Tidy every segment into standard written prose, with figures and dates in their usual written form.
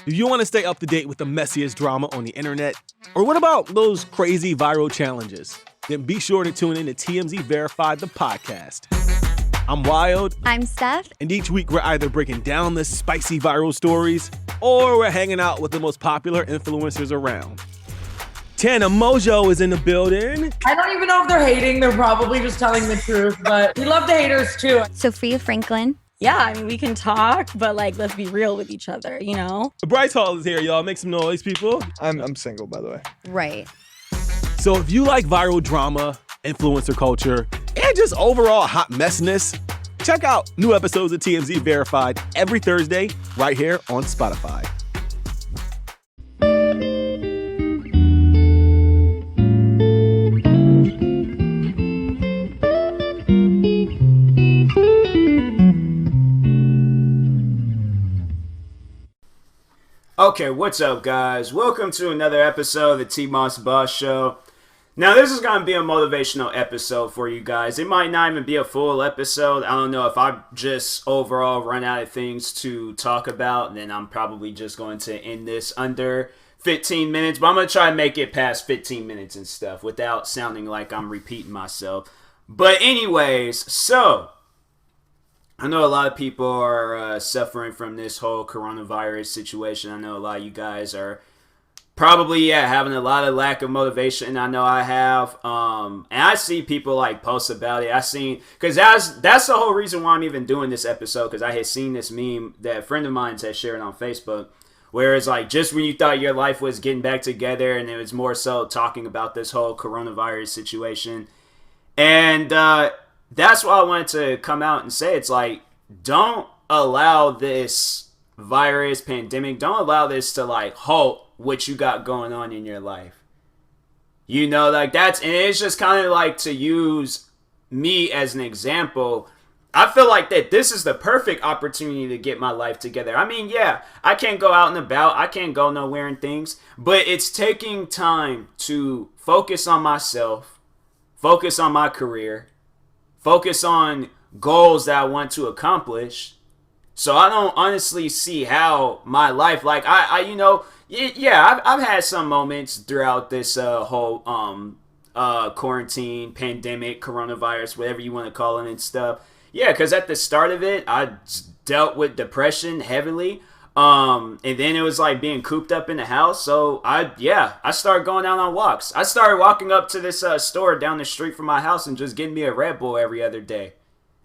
Do you want to stay up to date with the messiest drama on the internet? Or what about those crazy viral challenges? Then be sure to tune in to TMZ Verified, the podcast. I'm Wild. I'm Steph. And each week we're either breaking down the spicy viral stories or we're hanging out with the most popular influencers around. Tana Mojo is in the building. I don't even know if they're hating. They're probably just telling the truth, but we love the haters too. Sophia Franklin. Yeah, I mean, we can talk, but let's be real with each other, you know? Bryce Hall is here, y'all. Make some noise, people. I'm single, by the way. Right. So if you like viral drama, influencer culture, and just overall hot messiness, check out new episodes of TMZ Verified every Thursday right here on Spotify. Okay, what's up, guys? Welcome to another episode of the TMossBoss Show. Now, this is going to be a motivational episode for you guys. It might not even be a full episode. I don't know if I just overall run out of things to talk about, then I'm probably just going to end this under 15 minutes. But I'm going to try to make it past 15 minutes and stuff without sounding like I'm repeating myself. But anyways, so I know a lot of people are suffering from this whole coronavirus situation. I know a lot of you guys are probably, having a lot of lack of motivation. I know I have. And I see people post about it. Because that's the whole reason why I'm even doing this episode. Because I had seen this meme that a friend of mine had shared on Facebook. Where it's just when you thought your life was getting back together. And it was more so talking about this whole coronavirus situation. And that's why I wanted to come out and say it's don't allow this virus pandemic, don't allow this to halt what you got going on in your life. You know, that's, and it's just kind of to use me as an example. I feel like that this is the perfect opportunity to get my life together. I mean, yeah, I can't go out and about, I can't go nowhere and things, but it's taking time to focus on myself, focus on my career, focus on goals that I want to accomplish. So I don't honestly see how my life, I've had some moments throughout this whole quarantine, pandemic, coronavirus, whatever you want to call it and stuff. Yeah, because at the start of it, I dealt with depression heavily. And then it was being cooped up in the house. So I started going out on walks. I started walking up to this store down the street from my house and just getting me a Red Bull every other day.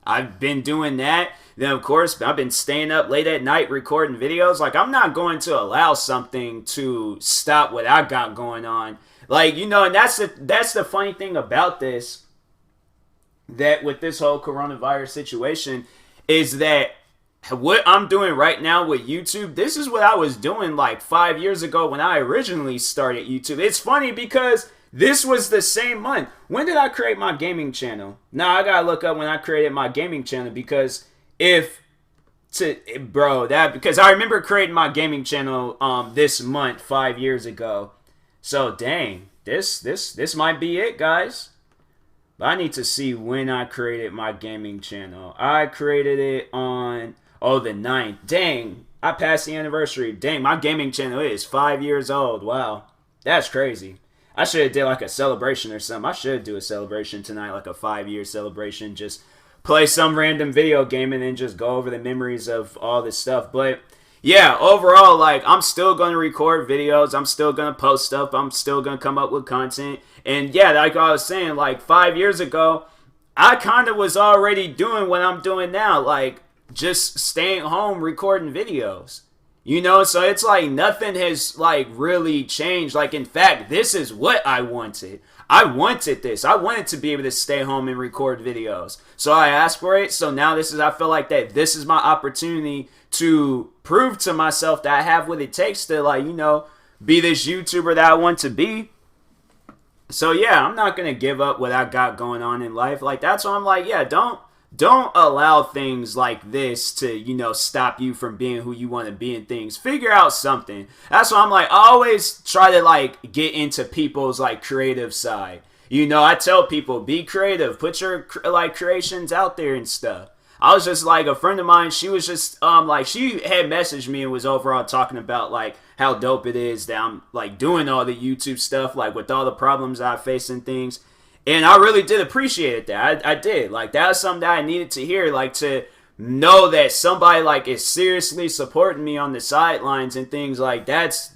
I've been doing that. Then, of course, I've been staying up late at night recording videos. I'm not going to allow something to stop what I got going on. And that's the funny thing about this, that with this whole coronavirus situation, is that what I'm doing right now with YouTube, this is what I was doing 5 years ago when I originally started YouTube. It's funny because this was the same month. When did I create my gaming channel? Now I gotta look up when I created my gaming channel because because I remember creating my gaming channel this month 5 years ago. So dang, this might be it, guys. But I need to see when I created my gaming channel. I created it on the 9th. Dang, I passed the anniversary. Dang, my gaming channel is 5 years old. Wow, that's crazy. I should have did a celebration or something. I should do a celebration tonight, a 5-year celebration. Just play some random video game and then just go over the memories of all this stuff. But yeah, overall, I'm still going to record videos. I'm still going to post stuff. I'm still going to come up with content. And yeah, like I was saying, 5 years ago, I kind of was already doing what I'm doing now. Just staying home recording videos. You know, so it's nothing has really changed. In fact, this is what I wanted. I wanted this. I wanted to be able to stay home and record videos. So I asked for it. So now I feel like that this is my opportunity to prove to myself that I have what it takes to be this YouTuber that I want to be. So yeah, I'm not going to give up what I got going on in life. That's why I'm don't allow things like this to, stop you from being who you want to be and things. Figure out something. That's why I'm I always try to get into people's creative side. I tell people, be creative. Put your creations out there and stuff. I was just like, a friend of mine, she was just like, she had messaged me and was overall talking about like how dope it is that I'm like doing all the YouTube stuff, like with all the problems I face and things. And I really did appreciate that. I did. Like, that was something that I needed to hear, like, to know that somebody like is seriously supporting me on the sidelines and things like that's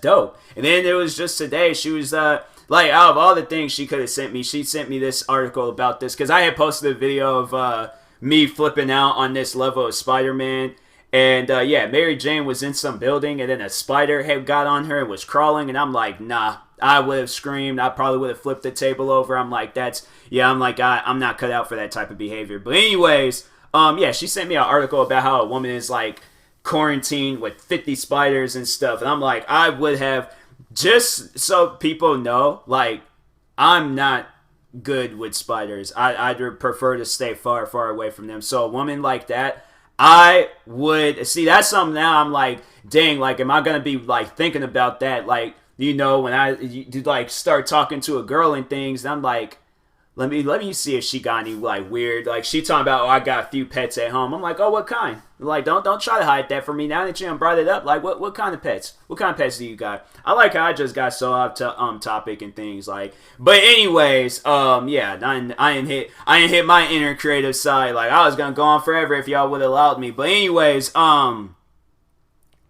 dope. And then it was just today, she was like, out of all the things she could have sent me, she sent me this article about this, because I had posted a video of me flipping out on this level of Spider-Man. And yeah, Mary Jane was in some building, and then a spider had got on her and was crawling, and I'm like, nah, I would have screamed. I probably would have flipped the table over. I'm like, I'm not cut out for that type of behavior. But anyways, yeah, she sent me an article about how a woman is like quarantined with 50 spiders and stuff. And I'm like, I would have, just so people know, like, I'm not good with spiders. I'd prefer to stay far, far away from them. So a woman like that, I would, see, that's something now I'm like, dang, like, am I going to be like thinking about that? Like, you know, when you like start talking to a girl and things, and I'm like, let me see if she got any like weird, like, she talking about, oh, I got a few pets at home. I'm like, oh, what kind? Like, don't try to hide that from me now that you brought it up. Like, what kind of pets? What kind of pets do you got? I like how I just got so off to topic and things like. But anyways, yeah, I ain't hit my inner creative side. Like, I was gonna go on forever if y'all would have allowed me. But anyways,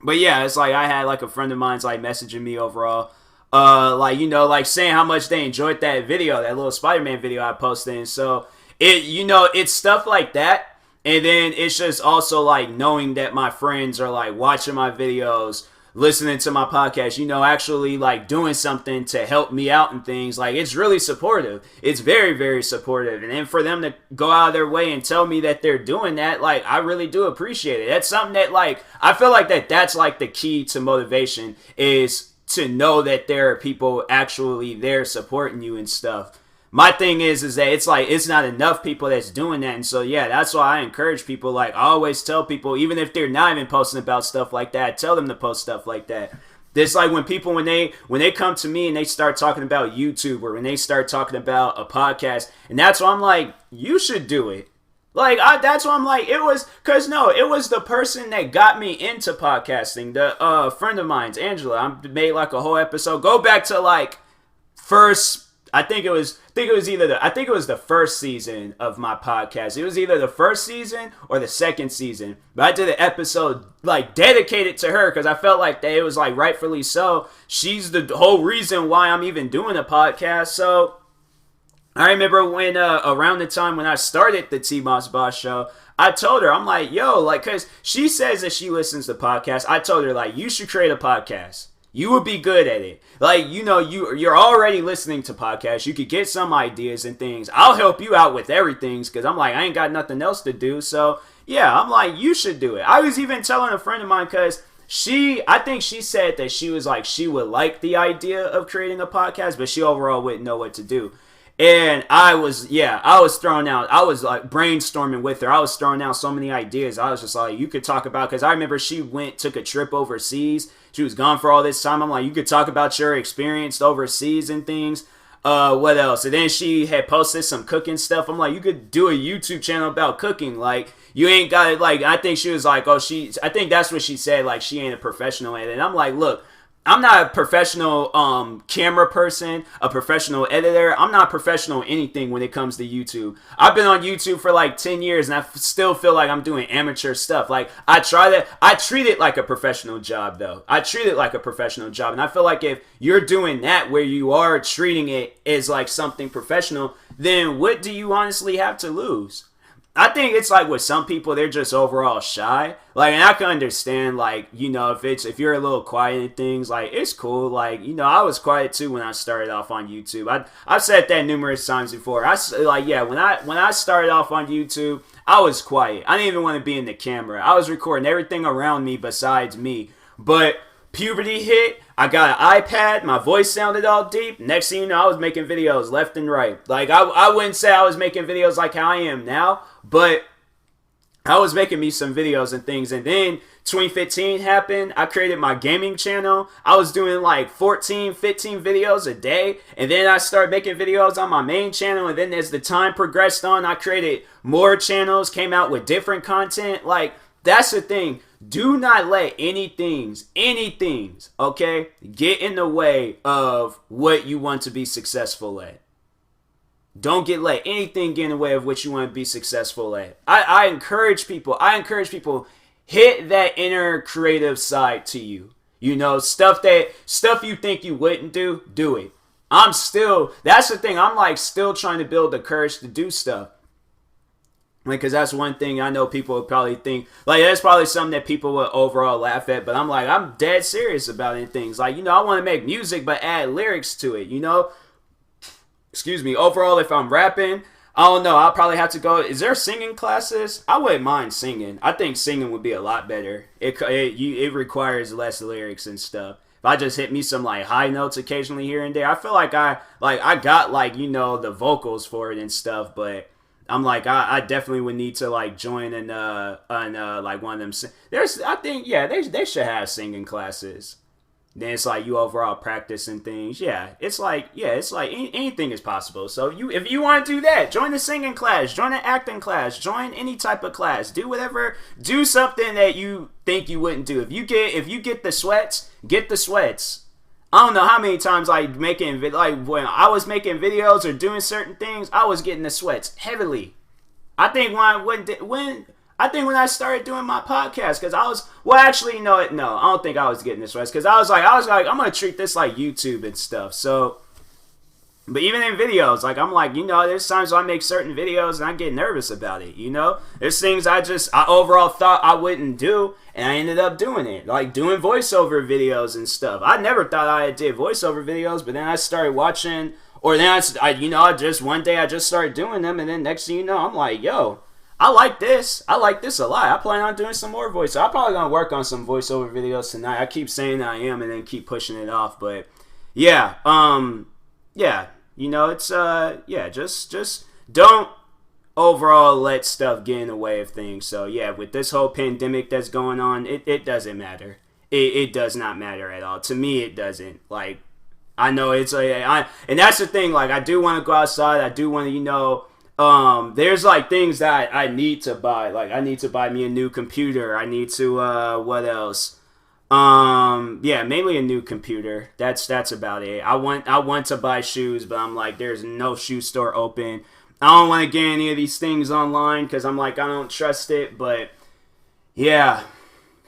but yeah, it's like I had like a friend of mine's like messaging me overall. Like, you know, like saying how much they enjoyed that video, that little Spider-Man video I posted. And so it, you know, it's stuff like that. And then it's just also like knowing that my friends are like watching my videos, listening to my podcast, you know, actually like doing something to help me out and things. Like, it's really supportive. It's very, very supportive. And then for them to go out of their way and tell me that they're doing that, like, I really do appreciate it. That's something that, like, I feel like that's like the key to motivation, is to know that there are people actually there supporting you and stuff. My thing is that it's like, it's not enough people that's doing that. And so, yeah, that's why I encourage people. Like, I always tell people, even if they're not even posting about stuff like that, I tell them to post stuff like that. It's like when people, when they come to me and they start talking about YouTube, or when they start talking about a podcast, and that's why I'm like, you should do it. Like, that's why I'm like, it was the person that got me into podcasting. The friend of mine's, Angela, I made like a whole episode. Go back to like I think it was the first season of my podcast. It was either the first season or the second season. But I did an episode like dedicated to her, because I felt like that it was like rightfully so. She's the whole reason why I'm even doing a podcast. So I remember when around the time when I started the TMossBoss show, I told her, I'm like, yo, like, because she says that she listens to podcasts. I told her, like, you should create a podcast. You would be good at it. Like, you know, you're already listening to podcasts. You could get some ideas and things. I'll help you out with everything, because I'm like, I ain't got nothing else to do. So, yeah, I'm like, you should do it. I was even telling a friend of mine, because I think she said that she was like, she would like the idea of creating a podcast, but she overall wouldn't know what to do. And I was throwing out, I was like brainstorming with her. I was throwing out so many ideas. I was just like, you could talk about, because I remember she took a trip overseas. She was gone for all this time. I'm like, you could talk about your experience overseas and things. What else? And then she had posted some cooking stuff. I'm like, you could do a YouTube channel about cooking. Like, you ain't got it. Like, I think she was like, I think that's what she said. Like, she ain't a professional at it. And I'm like, look, I'm not a professional camera person, a professional editor. I'm not professional anything when it comes to YouTube. I've been on YouTube for like 10 years, and I still feel like I'm doing amateur stuff. Like, I treat it like a professional job, though. I treat it like a professional job. And I feel like if you're doing that, where you are treating it as like something professional, then what do you honestly have to lose? I think it's like with some people, they're just overall shy. Like, and I can understand, like, you know, if you're a little quiet and things, like, it's cool. Like, you know, I was quiet too when I started off on YouTube. I've said that numerous times before. When I started off on YouTube, I was quiet. I didn't even want to be in the camera. I was recording everything around me besides me. But puberty hit. I got an iPad. My voice sounded all deep. Next thing you know, I was making videos left and right. Like, I wouldn't say I was making videos like how I am now, but I was making me some videos and things, and then 2015 happened. I created my gaming channel. I was doing like 14, 15 videos a day, and then I started making videos on my main channel, and then as the time progressed on, I created more channels, came out with different content. Like, that's the thing. Do not let anything, okay, get in the way of what you want to be successful at. Don't let anything get in the way of what you want to be successful at. I encourage people, hit that inner creative side to you. You know, stuff you think you wouldn't do it. That's the thing, I'm like still trying to build the courage to do stuff. Like, cause that's one thing I know people would probably think, like, that's probably something that people would overall laugh at, but I'm like, I'm dead serious about it. Things like, you know, I want to make music, but add lyrics to it, you know? Excuse me, overall, if I'm rapping, I don't know, I'll probably have to go, is there singing classes? I wouldn't mind singing. I think singing would be a lot better. It requires less lyrics and stuff. If I just hit me some, like, high notes occasionally here and there, I feel like I got, like, you know, the vocals for it and stuff, but I'm like, I definitely would need to, like, join like, one of them. They should have singing classes. Then it's like you overall practice and things. It's like anything is possible. So if you want to do that, join the singing class, join an acting class, join any type of class. Do whatever. Do something that you think you wouldn't do. If you get the sweats, get the sweats. I don't know how many times when I was making videos or doing certain things, I was getting the sweats heavily. I think when I started doing my podcast, because I was, well, actually, no, I don't think I was getting this right, because I was like, I'm going to treat this like YouTube and stuff, so, but even in videos, like, I'm like, you know, there's times I make certain videos and I get nervous about it, you know, there's things I overall thought I wouldn't do, and I ended up doing it, like, doing voiceover videos and stuff. I never thought I did voiceover videos, but then I started watching, or then one day I just started doing them, and then next thing you know, I'm like, yo, I like this a lot. I plan on doing some more voice. I'm probably going to work on some voiceover videos tonight. I keep saying I am and then keep pushing it off. But, yeah, you know, it's, just don't overall let stuff get in the way of things. So, yeah, with this whole pandemic that's going on, it doesn't matter. It does not matter at all. To me, it doesn't. Like, I know and that's the thing. Like, I do want to go outside. I do want to, you know, there's like things that I need to buy. Like, I need to buy me a new computer. I need to, what else? Mainly a new computer. That's about it. I want to buy shoes, but I'm like, there's no shoe store open. I don't want to get any of these things online because I'm like, I don't trust it. But yeah,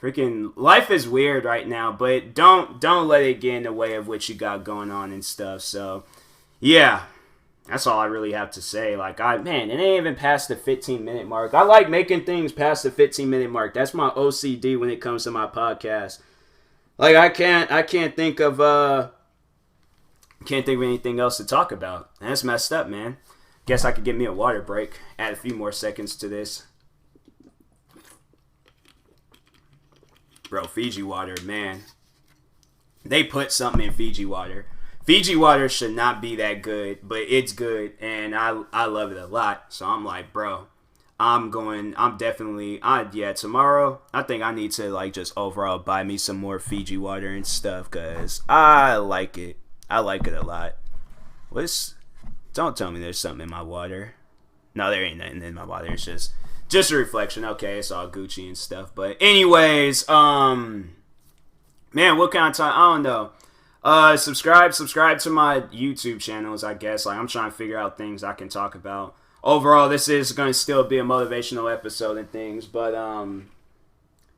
freaking life is weird right now. But don't let it get in the way of what you got going on and stuff. So yeah. That's all I really have to say. Like, it ain't even past the 15-minute mark. I like making things past the 15-minute mark. That's my OCD when it comes to my podcast. Like, I can't think of anything else to talk about. That's messed up, man. Guess I could get me a water break. Add a few more seconds to this. Bro, Fiji water, man. They put something in Fiji water. Fiji water should not be that good, but it's good, and I love it a lot. So I'm like, bro, tomorrow, I think I need to, like, just overall buy me some more Fiji water and stuff, because I like it. I like it a lot. Don't tell me there's something in my water. No, there ain't nothing in my water. It's just a reflection. Okay, it's all Gucci and stuff. But anyways, man, what kind of time? I don't know. Subscribe to my YouTube channels, I guess. Like, I'm trying to figure out things I can talk about. Overall, this is going to still be a motivational episode and things, but,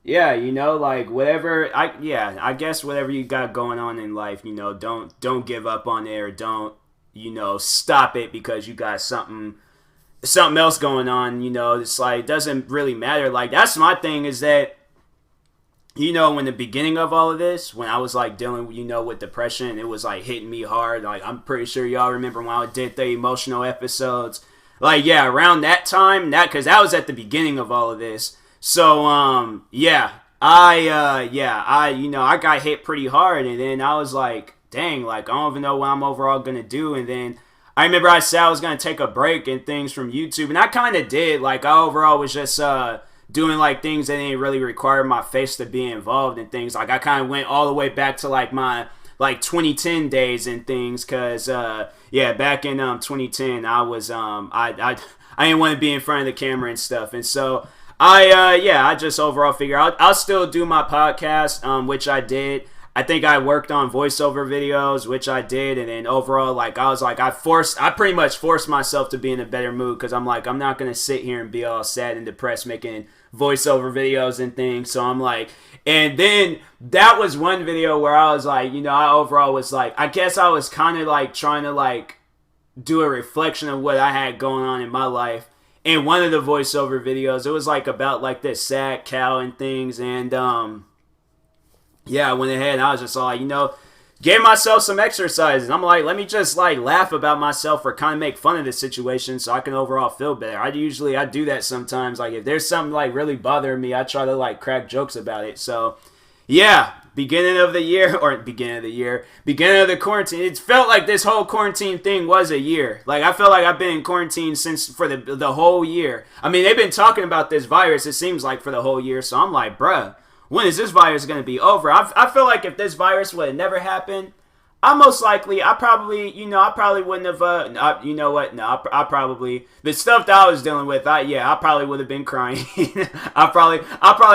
yeah, you know, like, I guess whatever you got going on in life, you know, don't give up on it, or don't, you know, stop it because you got something else going on, you know. It's like, it doesn't really matter. Like, that's my thing, is that, you know, in the beginning of all of this, when I was, like, dealing, you know, with depression, it was, like, hitting me hard. Like, I'm pretty sure y'all remember when I did the emotional episodes. Like, yeah, around that time, because that was at the beginning of all of this. So, I got hit pretty hard, and then I was like, dang, like, I don't even know what I'm overall going to do. And then I remember I said I was going to take a break and things from YouTube, and I kind of did. Like, I overall was just, doing like things that didn't really require my face to be involved in things. Like I kind of went all the way back to like my like 2010 days and things, cause back in 2010 I was I didn't want to be in front of the camera and stuff, and so I just overall figure I'll still do my podcast, which I did. I think I worked on voiceover videos, which I did, and then overall, like I pretty much forced myself to be in a better mood, because I'm like, I'm not gonna sit here and be all sad and depressed making voiceover videos and things. So I'm like, and then that was one video where I was like, I overall was like, I guess I was kind of like trying to like do a reflection of what I had going on in my life. In one of the voiceover videos, it was like about like this sad cow and things, and I went ahead and I was just like, gave myself some exercises. I'm like, let me just like laugh about myself or kind of make fun of the situation so I can overall feel better. I do that sometimes. Like if there's something like really bothering me, I try to like crack jokes about it. So yeah, beginning of the quarantine, it felt like this whole quarantine thing was a year. Like I feel like I've been in quarantine for the whole year. I mean, they've been talking about this virus, it seems like, for the whole year. So I'm like, bruh, when is this virus going to be over? I feel like if this virus would have never happened, I probably wouldn't have, the stuff that I was dealing with, I probably would have been crying. I probably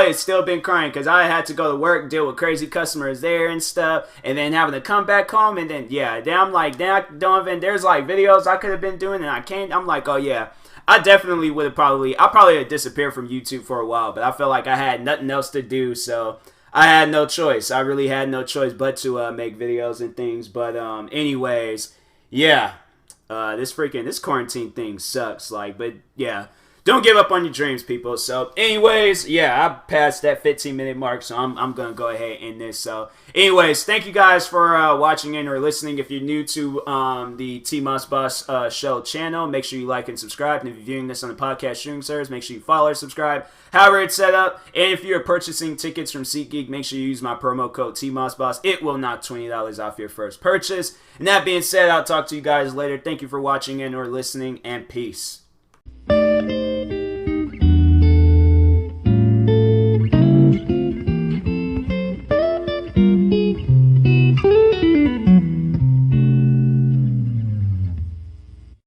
had still been crying, because I had to go to work, deal with crazy customers there and stuff, and then having to come back home, and then, then I'm like, there's like videos I could have been doing, and I can't, I'm like, oh yeah. I definitely would have probably have disappeared from YouTube for a while, but I felt like I had nothing else to do, so I had no choice. I really had no choice but to make videos and things. But anyways, this quarantine thing sucks. Like, but yeah, don't give up on your dreams, people. So anyways, I passed that 15-minute mark, so I'm gonna go ahead and end this. So anyways, thank you guys for watching in or listening. If you're new to the TMossBoss show channel, make sure you like and subscribe. And if you're viewing this on the podcast streaming service, make sure you follow or subscribe, however it's set up. And if you're purchasing tickets from SeatGeek, make sure you use my promo code TMossBoss. It will knock $20 off your first purchase. And that being said, I'll talk to you guys later. Thank you for watching in or listening, and peace.